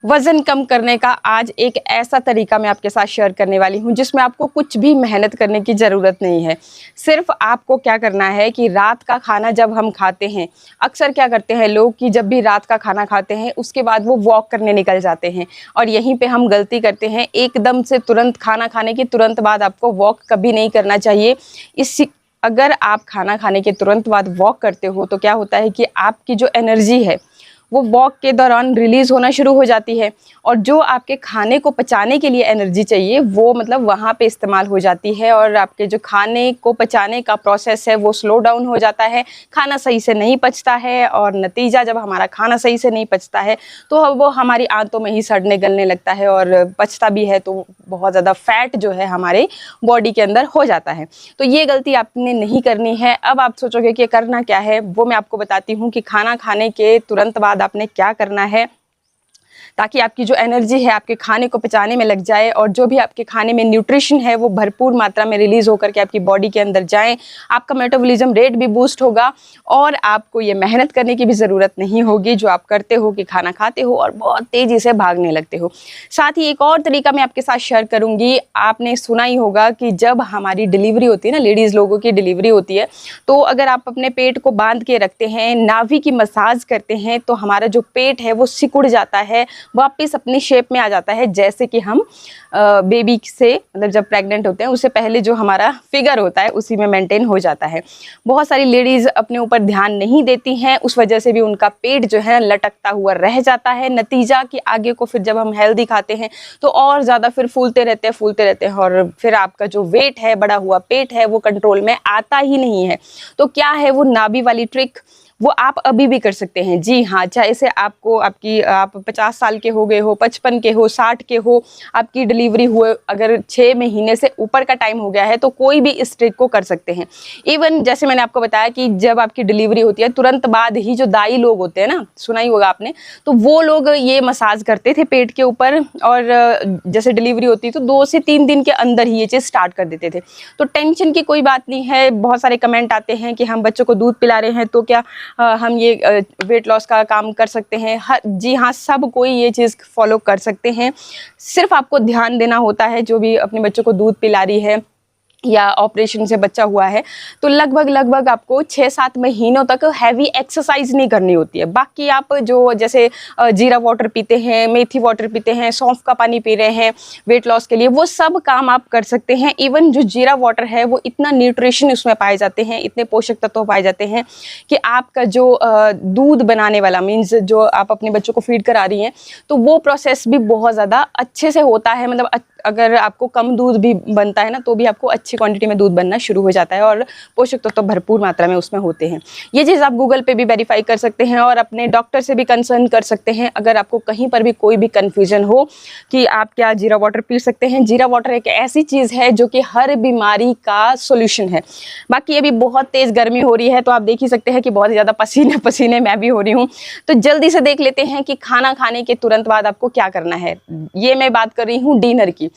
वज़न कम करने का आज एक ऐसा तरीका मैं आपके साथ शेयर करने वाली हूँ जिसमें आपको कुछ भी मेहनत करने की ज़रूरत नहीं है। सिर्फ़ आपको क्या करना है कि रात का खाना जब हम खाते हैं, अक्सर क्या करते हैं लोग कि जब भी रात का खाना खाते हैं उसके बाद वो वॉक करने निकल जाते हैं और यहीं पे हम गलती करते हैं। एकदम से तुरंत खाना खाने के तुरंत बाद आपको वॉक कभी नहीं करना चाहिए। अगर आप खाना खाने के तुरंत बाद वॉक करते हो तो क्या होता है कि आपकी जो एनर्जी है वो वॉक के दौरान रिलीज़ होना शुरू हो जाती है और जो आपके खाने को पचाने के लिए एनर्जी चाहिए वो मतलब वहाँ पे इस्तेमाल हो जाती है और आपके जो खाने को पचाने का प्रोसेस है वो स्लो डाउन हो जाता है। खाना सही से नहीं पचता है और नतीजा जब हमारा खाना सही से नहीं पचता है तो वो हमारी आंतों में ही सड़ने गलने लगता है और पचता भी है तो बहुत ज़्यादा फैट जो है हमारे बॉडी के अंदर हो जाता है। तो ये गलती आपने नहीं करनी है। अब आप सोचोगे कि करना क्या है, वो मैं आपको बताती हूँ कि खाना खाने के तुरंत बाद आपने क्या करना है ताकि आपकी जो एनर्जी है आपके खाने को पचाने में लग जाए और जो भी आपके खाने में न्यूट्रिशन है वो भरपूर मात्रा में रिलीज़ होकर के आपकी बॉडी के अंदर जाएं। आपका मेटाबॉलिज्म रेट भी बूस्ट होगा और आपको ये मेहनत करने की भी ज़रूरत नहीं होगी जो आप करते हो कि खाना खाते हो और बहुत तेज़ी से भागने लगते हो। साथ ही एक और तरीका मैं आपके साथ शेयर करूँगी। आपने सुना ही होगा कि जब हमारी डिलीवरी होती है ना, लेडीज़ लोगों की डिलीवरी होती है, तो अगर आप अपने पेट को बांध के रखते हैं, नाभि की मसाज करते हैं तो हमारा जो पेट है वो सिकुड़ जाता है, वापस अपनी शेप में आ जाता है। जैसे कि हम बेबी से मतलब जब प्रेग्नेंट होते हैं उससे पहले जो हमारा फिगर होता है उसी में मेंटेन हो जाता है। बहुत सारी लेडीज़ अपने ऊपर ध्यान नहीं देती हैं, उस वजह से भी उनका पेट जो है लटकता हुआ रह जाता है। नतीजा कि आगे को फिर जब हम हेल्दी खाते हैं तो और ज़्यादा फिर फूलते रहते हैं और फिर आपका जो वेट है, बढ़ा हुआ पेट है, वो कंट्रोल में आता ही नहीं है। तो क्या है वो नाभि वाली ट्रिक, वो आप अभी भी कर सकते हैं। जी हाँ, चाहे से आप 50 साल के हो गए हो, 55 के हो, 60 के हो, आपकी डिलीवरी हुए अगर 6 महीने से ऊपर का टाइम हो गया है तो कोई भी इस ट्रिक को कर सकते हैं। इवन जैसे मैंने आपको बताया कि जब आपकी डिलीवरी होती है तुरंत बाद ही जो दाई लोग होते हैं ना, सुना ही होगा आपने, तो वो लोग ये मसाज करते थे पेट के ऊपर और जैसे डिलीवरी होती तो 2 से 3 दिन के अंदर ही ये चीज़ स्टार्ट कर देते थे। तो टेंशन की कोई बात नहीं है। बहुत सारे कमेंट आते हैं कि हम बच्चों को दूध पिला रहे हैं तो क्या हम ये वेट लॉस का काम कर सकते हैं? जी हाँ, सब कोई ये चीज़ फॉलो कर सकते हैं। सिर्फ आपको ध्यान देना होता है। जो भी अपने बच्चों को दूध पिला रही है या ऑपरेशन से बच्चा हुआ है तो लगभग आपको 6-7 महीनों तक हैवी एक्सरसाइज नहीं करनी होती है। बाकी आप जो जैसे जीरा वाटर पीते हैं, मेथी वाटर पीते हैं, सौंफ का पानी पी रहे हैं वेट लॉस के लिए, वो सब काम आप कर सकते हैं। इवन जो जीरा वाटर है वो इतना न्यूट्रिशन उसमें पाए जाते हैं, इतने पोषक तत्व पाए जाते हैं कि आपका जो दूध बनाने वाला मीन्स जो आप अपने बच्चों को फीड करा रही हैं तो वो प्रोसेस भी बहुत ज़्यादा अच्छे से होता है। मतलब अगर आपको कम दूध भी बनता है ना तो भी आपको अच्छी क्वांटिटी में दूध बनना शुरू हो जाता है और पोषक तत्व भरपूर मात्रा में उसमें होते हैं। ये चीज़ आप गूगल पे भी वेरीफाई कर सकते हैं और अपने डॉक्टर से भी कंसर्न कर सकते हैं अगर आपको कहीं पर भी कोई भी कन्फ्यूजन हो कि आप क्या जीरा वाटर पी सकते हैं। जीरा वाटर एक ऐसी चीज़ है जो कि हर बीमारी का सोल्यूशन है। बाकी अभी बहुत तेज़ गर्मी हो रही है तो आप देख ही सकते हैं कि बहुत ज़्यादा पसीने पसीने मैं भी हो रही हूँ। तो जल्दी से देख लेते हैं कि खाना खाने के तुरंत बाद आपको क्या करना है। ये मैं बात कर रही हूँ डिनर की।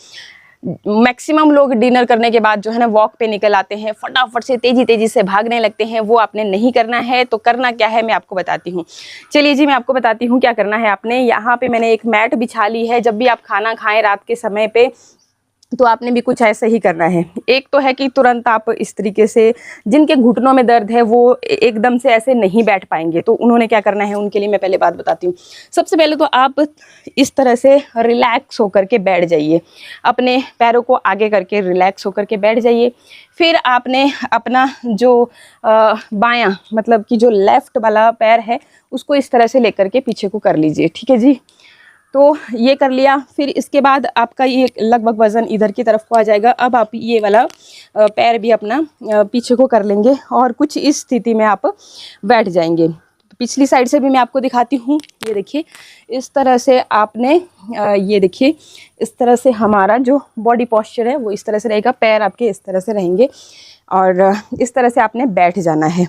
मैक्सिमम लोग डिनर करने के बाद जो है ना वॉक पे निकल आते हैं, फटाफट से तेजी से भागने लगते हैं। वो आपने नहीं करना है। तो करना क्या है मैं आपको बताती हूँ। चलिए जी, मैं आपको बताती हूँ क्या करना है आपने। यहाँ पे मैंने एक मैट बिछा ली है। जब भी आप खाना खाएं रात के समय पे तो आपने भी कुछ ऐसा ही करना है। एक तो है कि तुरंत आप इस तरीके से, जिनके घुटनों में दर्द है वो एकदम से ऐसे नहीं बैठ पाएंगे तो उन्होंने क्या करना है, उनके लिए मैं पहले बात बताती हूँ। सबसे पहले तो आप इस तरह से रिलैक्स होकर के बैठ जाइए, अपने पैरों को आगे करके रिलैक्स होकर के बैठ जाइए। फिर आपने अपना जो बायां मतलब कि जो लेफ़्ट वाला पैर है उसको इस तरह से लेकर के पीछे को कर लीजिए। ठीक है जी, तो ये कर लिया। फिर इसके बाद आपका ये लगभग वज़न इधर की तरफ को आ जाएगा। अब आप ये वाला पैर भी अपना पीछे को कर लेंगे और कुछ इस स्थिति में आप बैठ जाएंगे। तो पिछली साइड से भी मैं आपको दिखाती हूँ। ये देखिए, इस तरह से आपने ये देखिए, इस तरह से हमारा जो बॉडी पॉस्चर है वो इस तरह से रहेगा। पैर आपके इस तरह से रहेंगे और इस तरह से आपने बैठ जाना है।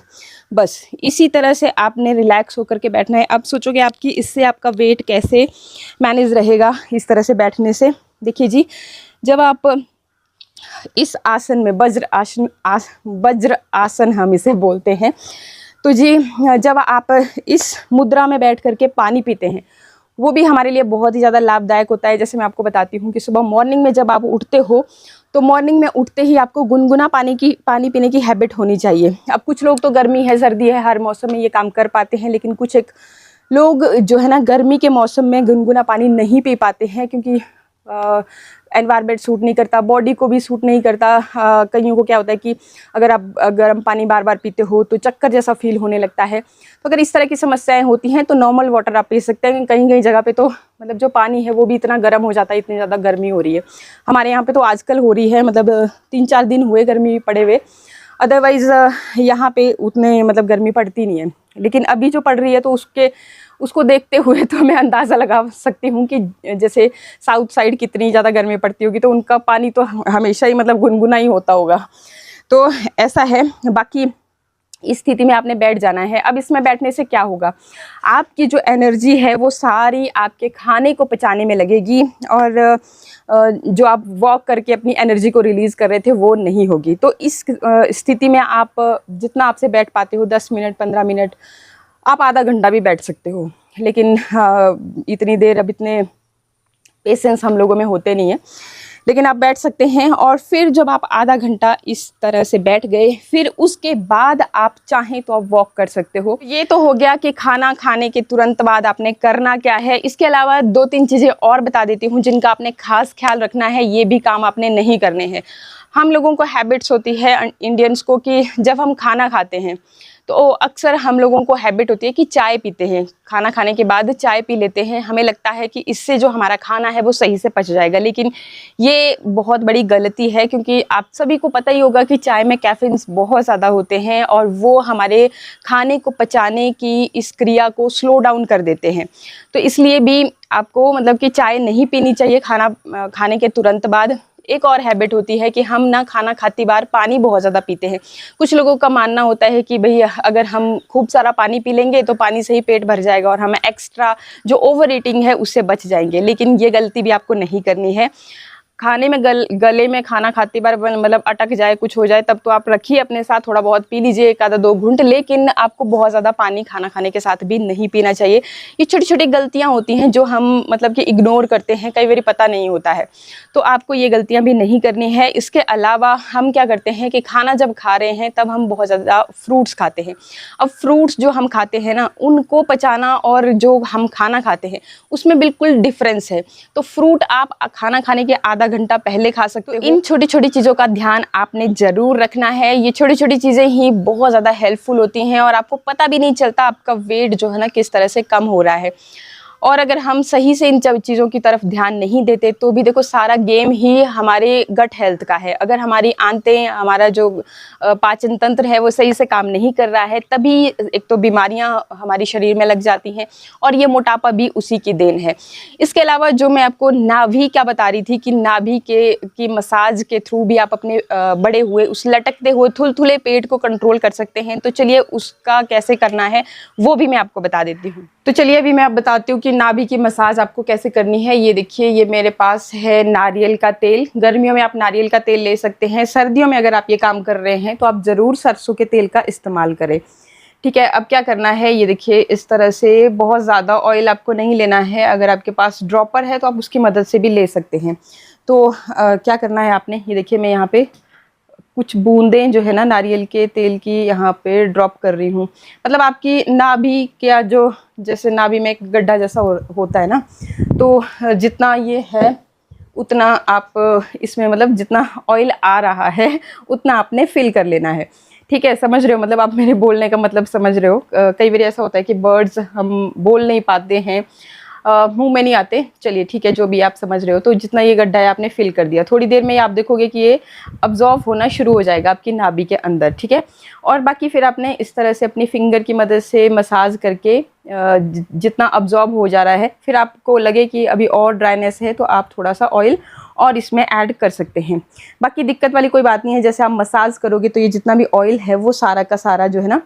बस इसी तरह से आपने रिलैक्स होकर के बैठना है। अब सोचोगे आपकी इससे आपका वेट कैसे मैनेज रहेगा इस तरह से बैठने से। देखिए जी, जब आप इस आसन में वज्र आसन हम इसे बोलते हैं, तो जी जब आप इस मुद्रा में बैठ करके पानी पीते हैं वो भी हमारे लिए बहुत ही ज़्यादा लाभदायक होता है। जैसे मैं आपको बताती हूँ कि सुबह मॉर्निंग में जब आप उठते हो तो मॉर्निंग में उठते ही आपको गुनगुना पानी पीने की हैबिट होनी चाहिए। अब कुछ लोग तो गर्मी है, सर्दी है, हर मौसम में ये काम कर पाते हैं, लेकिन कुछ एक लोग जो है ना गर्मी के मौसम में गुनगुना पानी नहीं पी पाते हैं, क्योंकि एनवायरनमेंट सूट नहीं करता, बॉडी को भी सूट नहीं करता। कईयों को क्या होता है कि अगर आप गर्म पानी बार बार पीते हो तो चक्कर जैसा फील होने लगता है। तो अगर इस तरह की समस्याएं होती हैं तो नॉर्मल वाटर आप पी सकते हैं। कहीं कहीं जगह पे तो मतलब जो पानी है वो भी इतना गर्म हो जाता है, इतनी ज़्यादा गर्मी हो रही है। हमारे यहाँ पे तो आजकल हो रही है, मतलब 3-4 दिन हुए गर्मी पड़े हुए, अदरवाइज़ यहाँ पे उतने मतलब गर्मी पड़ती नहीं है। लेकिन अभी जो पड़ रही है तो उसको देखते हुए तो मैं अंदाज़ा लगा सकती हूँ कि जैसे साउथ साइड कितनी ज़्यादा गर्मी पड़ती होगी, तो उनका पानी तो हमेशा ही मतलब गुनगुना ही होता होगा। तो ऐसा है। बाकी इस स्थिति में आपने बैठ जाना है। अब इसमें बैठने से क्या होगा, आपकी जो एनर्जी है वो सारी आपके खाने को पचाने में लगेगी, और जो आप वॉक करके अपनी एनर्जी को रिलीज़ कर रहे थे वो नहीं होगी। तो इस स्थिति में आप जितना आपसे बैठ पाते हो, 10 मिनट, 15 मिनट, आप आधा घंटा भी बैठ सकते हो। लेकिन इतनी देर अब इतने पेशेंस हम लोगों में होते नहीं है, लेकिन आप बैठ सकते हैं। और फिर जब आप आधा घंटा इस तरह से बैठ गए, फिर उसके बाद आप चाहें तो आप वॉक कर सकते हो। ये तो हो गया कि खाना खाने के तुरंत बाद आपने करना क्या है। इसके अलावा 2-3 चीज़ें और बता देती हूँ जिनका आपने खास ख्याल रखना है। ये भी काम आपने नहीं करने हैं। हम लोगों को हैबिट्स होती है इंडियंस को कि जब हम खाना खाते हैं तो अक्सर हम लोगों को हैबिट होती है कि चाय पीते हैं। खाना खाने के बाद चाय पी लेते हैं, हमें लगता है कि इससे जो हमारा खाना है वो सही से पच जाएगा। लेकिन ये बहुत बड़ी गलती है, क्योंकि आप सभी को पता ही होगा कि चाय में कैफीन्स बहुत ज़्यादा होते हैं और वो हमारे खाने को पचाने की इस क्रिया को स्लो डाउन कर देते हैं। तो इसलिए भी आपको मतलब कि चाय नहीं पीनी चाहिए खाना खाने के तुरंत बाद। एक और हैबिट होती है कि हम ना खाना खाती बार पानी बहुत ज़्यादा पीते हैं। कुछ लोगों का मानना होता है कि भाई अगर हम खूब सारा पानी पी लेंगे तो पानी से ही पेट भर जाएगा और हम एक्स्ट्रा जो ओवर ईटिंग है उससे बच जाएंगे। लेकिन ये गलती भी आपको नहीं करनी है। खाने में गले में खाना खाती बार मतलब अटक जाए, कुछ हो जाए, तब तो आप रखिए अपने साथ, थोड़ा बहुत पी लीजिए, 1-2 घूंट, लेकिन आपको बहुत ज़्यादा पानी खाना खाने के साथ भी नहीं पीना चाहिए। ये छोटी छोटी गलतियाँ होती हैं जो हम मतलब कि इग्नोर करते हैं, कई बार पता नहीं होता है, तो आपको ये गलतियाँ भी नहीं करनी है। इसके अलावा हम क्या करते हैं कि खाना जब खा रहे हैं तब हम बहुत ज़्यादा फ्रूट्स खाते हैं। अब फ्रूट्स जो हम खाते हैं ना, उनको पचाना और जो हम खाना खाते हैं उसमें बिल्कुल डिफरेंस है। तो फ्रूट आप खाना खाने के आधा घंटा पहले खा सकते हो। इन छोटी छोटी चीज़ों का ध्यान आपने ज़रूर रखना है। ये छोटी छोटी चीज़ें ही बहुत ज़्यादा हेल्पफुल होती हैं और आपको पता भी नहीं चलता आपका वेट जो है ना किस तरह से कम हो रहा है। और अगर हम सही से इन चीज़ों की तरफ ध्यान नहीं देते तो भी देखो सारा गेम ही हमारे गट हेल्थ का है। अगर हमारी आंतें, हमारा जो पाचन तंत्र है वो सही से काम नहीं कर रहा है, तभी एक तो बीमारियां हमारी शरीर में लग जाती हैं और ये मोटापा भी उसी की देन है। इसके अलावा जो मैं आपको नाभि क्या बता रही थी कि नाभि की मसाज के थ्रू भी आप अपने बड़े हुए उस लटकते हुए थुलथुले पेट को कंट्रोल कर सकते हैं। तो चलिए उसका कैसे करना है वो भी मैं आपको बता देती हूँ। तो चलिए अभी मैं आप बताती हूँ कि नाभि की मसाज आपको कैसे करनी है। ये देखिए, ये मेरे पास है नारियल का तेल। गर्मियों में आप नारियल का तेल ले सकते हैं। सर्दियों में अगर आप ये काम कर रहे हैं तो आप ज़रूर सरसों के तेल का इस्तेमाल करें। ठीक है, अब क्या करना है, ये देखिए इस तरह से बहुत ज़्यादा ऑयल आपको नहीं लेना है। अगर आपके पास ड्रॉपर है तो आप उसकी मदद से भी ले सकते हैं। तो क्या करना है आपने, ये देखिए मैं यहाँ पे कुछ बूंदें जो है ना नारियल के तेल की यहाँ पे ड्रॉप कर रही हूँ। मतलब आपकी नाभि का जो जैसे नाभि में एक गड्ढा जैसा होता है ना, तो जितना ये है उतना आप इसमें मतलब जितना ऑयल आ रहा है उतना आपने फिल कर लेना है। ठीक है, समझ रहे हो, मतलब आप मेरे बोलने का मतलब समझ रहे हो। कई बार ऐसा होता है कि वर्ड्स हम बोल नहीं पाते हैं, मुंह में नहीं आते। चलिए ठीक है, जो भी आप समझ रहे हो। तो जितना ये गड्ढा है आपने फिल कर दिया। थोड़ी देर में आप देखोगे कि ये अब्जॉर्ब होना शुरू हो जाएगा आपकी नाभि के अंदर। ठीक है, और बाकी फिर आपने इस तरह से अपनी फिंगर की मदद से मसाज करके जितना अब्जॉर्ब हो जा रहा है, फिर आपको लगे कि अभी और ड्राइनेस है तो आप थोड़ा सा ऑयल और इसमें ऐड कर सकते हैं। बाकी दिक्कत वाली कोई बात नहीं है। जैसे आप मसाज करोगे तो ये जितना भी ऑयल है वो सारा का सारा जो है ना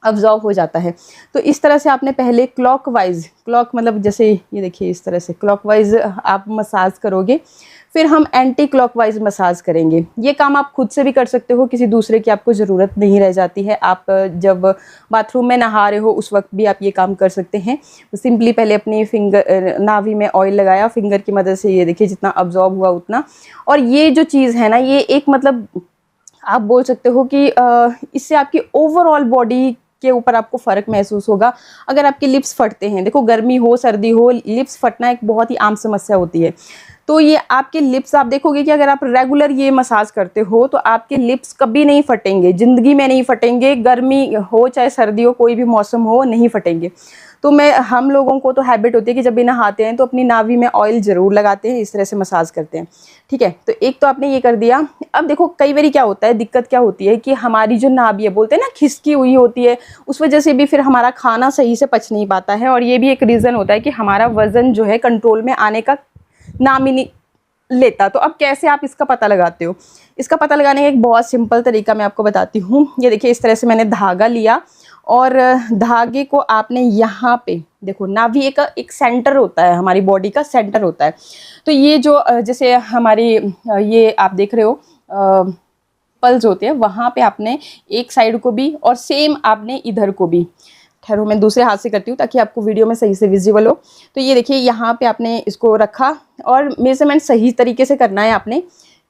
अब्जॉर्ब हो जाता है। तो इस तरह से आपने पहले क्लॉक मतलब जैसे ये देखिए इस तरह से क्लॉकवाइज आप मसाज करोगे। फिर हम एंटी क्लॉकवाइज मसाज करेंगे। ये काम आप खुद से भी कर सकते हो, किसी दूसरे की आपको ज़रूरत नहीं रह जाती है। आप जब बाथरूम में नहा रहे हो उस वक्त भी आप ये काम कर सकते हैं। तो सिंपली पहले अपनी फिंगर नाभि में ऑयल लगाया, फिंगर की मदद से, ये देखिए जितना अब्जॉर्ब हुआ उतना। और ये जो चीज़ है ना, ये एक मतलब आप बोल सकते हो कि इससे आपकी ओवरऑल बॉडी के ऊपर आपको फ़र्क महसूस होगा। अगर आपके लिप्स फटते हैं, देखो गर्मी हो सर्दी हो, लिप्स फटना एक बहुत ही आम समस्या होती है। तो ये आपके लिप्स, आप देखोगे कि अगर आप रेगुलर ये मसाज करते हो तो आपके लिप्स कभी नहीं फटेंगे, ज़िंदगी में नहीं फटेंगे। गर्मी हो चाहे सर्दी हो, कोई भी मौसम हो, नहीं फटेंगे। तो हम लोगों को तो हैबिट होती है कि जब भी नहाते हैं तो अपनी नाभि में ऑयल ज़रूर लगाते हैं, इस तरह से मसाज करते हैं। ठीक है, तो एक तो आपने ये कर दिया। अब देखो कई बार क्या होता है, दिक्कत क्या होती है कि हमारी जो नाभि है, बोलते हैं ना खिसकी हुई होती है, उस वजह से भी फिर हमारा खाना सही से पच नहीं पाता है। और ये भी एक रीज़न होता है कि हमारा वज़न जो है कंट्रोल में आने का नाम ही नहीं लेता। तो अब कैसे आप इसका पता लगाते हो? इसका पता लगाने का एक बहुत सिंपल तरीका मैं आपको बताती हूँ। ये देखिए, इस तरह से मैंने धागा लिया और धागे को आपने यहाँ पे देखो, नाभि एक सेंटर होता है, हमारी बॉडी का सेंटर होता है। तो ये जो जैसे हमारी ये आप देख रहे हो पल्स होते हैं, वहाँ पे आपने एक साइड को भी और सेम आपने इधर को भी, ठहरो मैं दूसरे हाथ से करती हूँ ताकि आपको वीडियो में सही से विजिबल हो। तो ये देखिए, यहाँ पे आपने इसको रखा और मेजरमेंट सही तरीके से करना है आपने।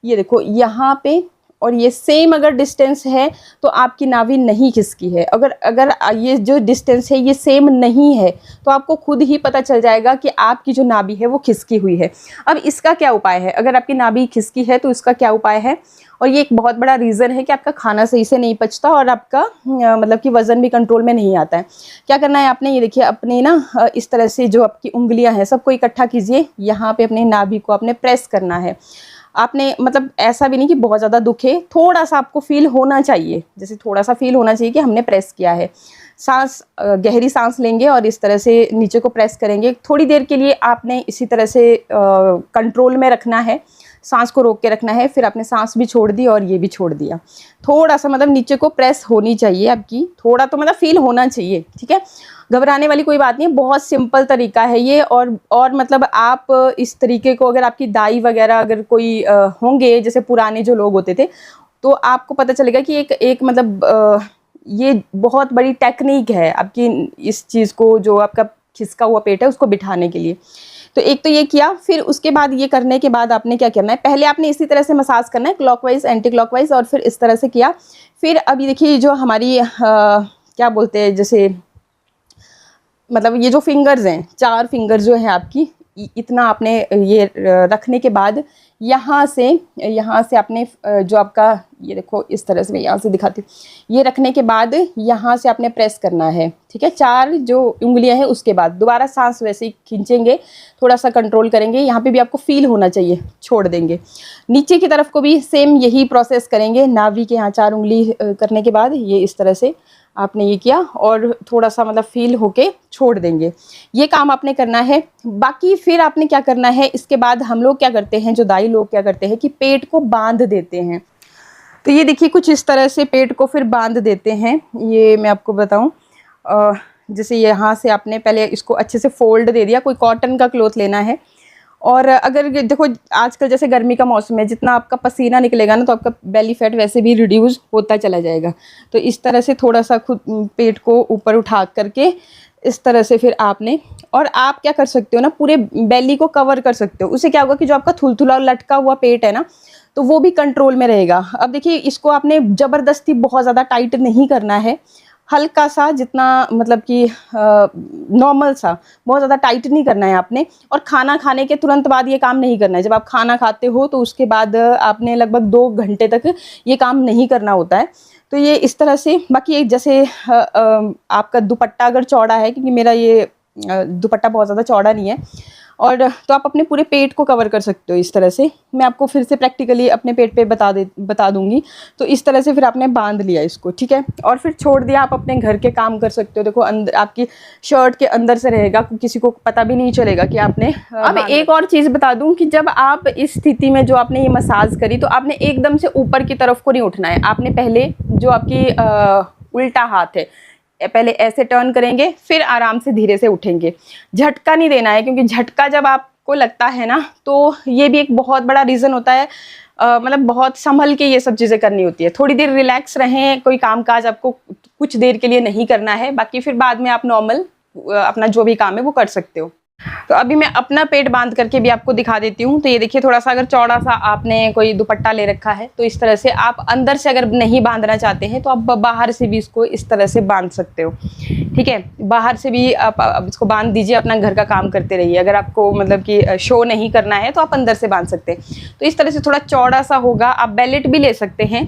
ये देखो यहाँ पे, और ये सेम अगर डिस्टेंस है तो आपकी नाभि नहीं खिसकी है। अगर ये जो डिस्टेंस है ये सेम नहीं है तो आपको खुद ही पता चल जाएगा कि आपकी जो नाभि है वो खिसकी हुई है। अब इसका क्या उपाय है? अगर आपकी नाभि खिसकी है तो इसका क्या उपाय है? और ये एक बहुत बड़ा रीज़न है कि आपका खाना सही से नहीं पचता और आपका मतलब कि वज़न भी कंट्रोल में नहीं आता है। क्या करना है आपने? ये देखिए, अपने ना इस तरह से जो आपकी उंगलियां हैं सबको इकट्ठा कीजिए। यहाँ पे अपने नाभि को आपने प्रेस करना है। आपने मतलब ऐसा भी नहीं कि बहुत ज़्यादा दुखे, थोड़ा सा आपको फील होना चाहिए, जैसे थोड़ा सा फील होना चाहिए कि हमने प्रेस किया है। सांस, गहरी सांस लेंगे और इस तरह से नीचे को प्रेस करेंगे। थोड़ी देर के लिए आपने इसी तरह से कंट्रोल में रखना है, सांस को रोक के रखना है। फिर आपने सांस भी छोड़ दी और ये भी छोड़ दिया। थोड़ा सा मतलब नीचे को प्रेस होनी चाहिए आपकी, थोड़ा तो मतलब फील होना चाहिए। ठीक है, घबराने वाली कोई बात नहीं है, बहुत सिंपल तरीका है ये। और मतलब आप इस तरीके को, अगर आपकी दाई वगैरह अगर कोई होंगे, जैसे पुराने जो लोग होते थे, तो आपको पता चलेगा कि एक मतलब ये बहुत बड़ी टेक्निक है आपकी इस चीज़ को, जो आपका खिसका हुआ पेट है उसको बिठाने के लिए। तो एक तो ये किया, फिर उसके बाद ये करने के बाद आपने क्या करना है? पहले आपने इसी तरह से मसाज करना है, क्लॉकवाइज एंटी क्लॉकवाइज, और फिर इस तरह से किया। फिर अब ये देखिए, जो हमारी क्या बोलते हैं, जैसे मतलब ये जो फिंगर्स हैं, 4 फिंगर जो है आपकी, इतना आपने ये रखने के बाद यहाँ से आपने जो आपका, ये देखो इस तरह से मैं यहाँ से दिखाती हूँ, ये रखने के बाद यहाँ से आपने प्रेस करना है। ठीक है, 4 जो उंगलियां हैं, उसके बाद दोबारा सांस वैसे ही खींचेंगे, थोड़ा सा कंट्रोल करेंगे। यहाँ पे भी आपको फील होना चाहिए, छोड़ देंगे। नीचे की तरफ को भी सेम यही प्रोसेस करेंगे। नाभि के यहाँ 4 उंगली करने के बाद ये इस तरह से आपने ये किया और थोड़ा सा मतलब फील होके छोड़ देंगे। ये काम आपने करना है। बाकी फिर आपने क्या करना है, इसके बाद हम लोग क्या करते हैं, जो दाई लोग क्या करते हैं कि पेट को बांध देते हैं। तो ये देखिए, कुछ इस तरह से पेट को फिर बांध देते हैं। ये मैं आपको बताऊं, जैसे यहाँ से आपने पहले इसको अच्छे से फोल्ड दे दिया। कोई कॉटन का क्लॉथ लेना है, और अगर देखो आजकल जैसे गर्मी का मौसम है, जितना आपका पसीना निकलेगा ना तो आपका बेली फैट वैसे भी रिड्यूस होता चला जाएगा। तो इस तरह से थोड़ा सा खुद पेट को ऊपर उठा करके इस तरह से फिर आपने, और आप क्या कर सकते हो ना, पूरे बेली को कवर कर सकते हो। उससे क्या होगा कि जो आपका थुलथुला लटका हुआ पेट है ना, तो वो भी कंट्रोल में रहेगा। अब देखिए, इसको आपने ज़बरदस्ती बहुत ज़्यादा टाइट नहीं करना है, हल्का सा, जितना मतलब कि नॉर्मल सा, बहुत ज़्यादा टाइट नहीं करना है आपने। और खाना खाने के तुरंत बाद ये काम नहीं करना है। जब आप खाना खाते हो तो उसके बाद आपने लगभग 2 घंटे तक ये काम नहीं करना होता है। तो ये इस तरह से। बाकी एक जैसे आपका दुपट्टा अगर चौड़ा है, क्योंकि मेरा ये दुपट्टा बहुत ज़्यादा चौड़ा नहीं है, और तो आप अपने पूरे पेट को कवर कर सकते हो इस तरह से। मैं आपको फिर से प्रैक्टिकली अपने पेट पे बता दूंगी। तो इस तरह से फिर आपने बांध लिया इसको, ठीक है, और फिर छोड़ दिया। आप अपने घर के काम कर सकते हो। देखो अंदर आपकी शर्ट के अंदर से रहेगा, किसी को पता भी नहीं चलेगा कि आपने। अब एक और चीज़ बता दूं कि जब आप इस स्थिति में जो आपने ये मसाज करी, तो आपने एकदम से ऊपर की तरफ को नहीं उठना है। आपने पहले जो आपकी उल्टा हाथ है, पहले ऐसे टर्न करेंगे, फिर आराम से धीरे से उठेंगे। झटका नहीं देना है, क्योंकि झटका जब आपको आपको लगता है ना, तो ये भी एक बहुत बड़ा रीज़न होता है। मतलब बहुत संभल के ये सब चीज़ें करनी होती है। थोड़ी देर रिलैक्स रहें, कोई काम काज आपको कुछ देर के लिए नहीं करना है, बाकी फिर बाद में आप नॉर्मल अपना जो भी काम है वो कर सकते हो। तो अभी मैं अपना पेट बांध करके भी आपको दिखा देती हूँ। तो ये देखिए, थोड़ा सा अगर चौड़ा सा आपने कोई दुपट्टा ले रखा है तो इस तरह से आप अंदर से अगर नहीं बांधना चाहते हैं तो आप बाहर से भी इसको इस तरह से बांध सकते हो। ठीक है, बाहर से भी आप इसको बांध दीजिए, अपना घर का काम करते रहिए। अगर आपको मतलब कि शो नहीं करना है तो आप अंदर से बांध सकते हैं। तो इस तरह से थोड़ा चौड़ा सा होगा। आप बेलेट भी ले सकते हैं,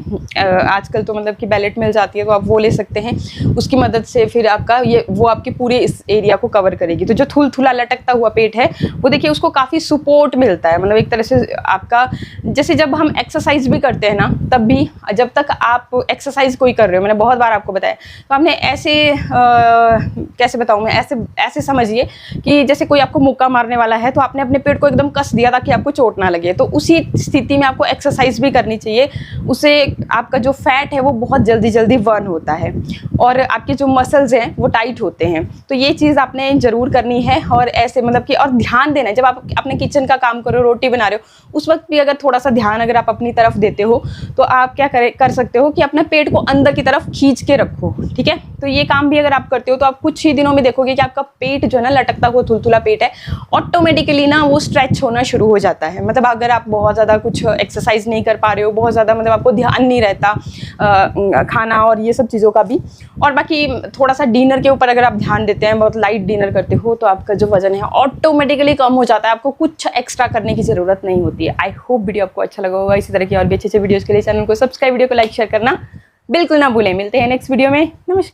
आजकल तो मतलब कि बेलेट मिल जाती है तो आप वो ले सकते हैं। उसकी मदद से फिर आपका वो आपके पूरे इस एरिया को कवर करेगी। तो जो थुलथुला लटकता हुआ पेट है वो देखिए, उसको काफ़ी सपोर्ट मिलता है। मतलब एक तरह से आपका, जैसे जब हम एक्सरसाइज भी करते हैं ना, तब भी जब तक आप एक्सरसाइज कोई कर रहे हो, मैंने बहुत बार आपको बताया, तो आपने ऐसे कैसे बताऊँ मैं, ऐसे समझिए कि जैसे कोई आपको मुक्का मारने वाला है तो आपने अपने पेट को एकदम कस दिया ताकि आपको चोट ना लगे। तो उसी स्थिति में आपको एक्सरसाइज भी करनी चाहिए। उससे आपका जो फैट है वो बहुत जल्दी बर्न होता है और आपके जो मसल्स हैं वो टाइट होते हैं। तो ये चीज़ आपने ज़रूर करनी है। और ऐसे मतलब कि, और ध्यान देना है जब आप अपने किचन का काम कर रहे हो, रोटी बना रहे हो, उस वक्त भी अगर थोड़ा सा ध्यान अगर आप अपनी तरफ देते हो तो आप क्या कर सकते हो कि अपने पेट को अंदर की तरफ खींच के रखो। ठीक है, तो ये काम भी अगर आप करते हो तो आप कुछ ही दिनों में देखोगे कि आपका पेट जो है ना, लटकता हुआ थुलथुला पेट है, ऑटोमेटिकली ना वो स्ट्रेच होना शुरू हो जाता है। मतलब अगर आप बहुत ज़्यादा कुछ एक्सरसाइज नहीं कर पा रहे हो, बहुत ज़्यादा मतलब आपको ध्यान नहीं रहता खाना और ये सब चीज़ों का भी, और बाकी थोड़ा सा डिनर के ऊपर अगर आप ध्यान देते हैं, बहुत लाइट डिनर करते हो, तो आपका जो वजन है ऑटोमेटिकली कम हो जाता है। आपको कुछ एक्स्ट्रा करने की ज़रूरत नहीं होती है। आई होप वीडियो आपको अच्छा लगा होगा। इसी तरह की और भी अच्छे वीडियोज़ के लिए चैनल को सब्सक्राइब, वीडियो को लाइक शेयर करना बिल्कुल ना भूलें। मिलते हैं नेक्स्ट वीडियो में। नमस्कार।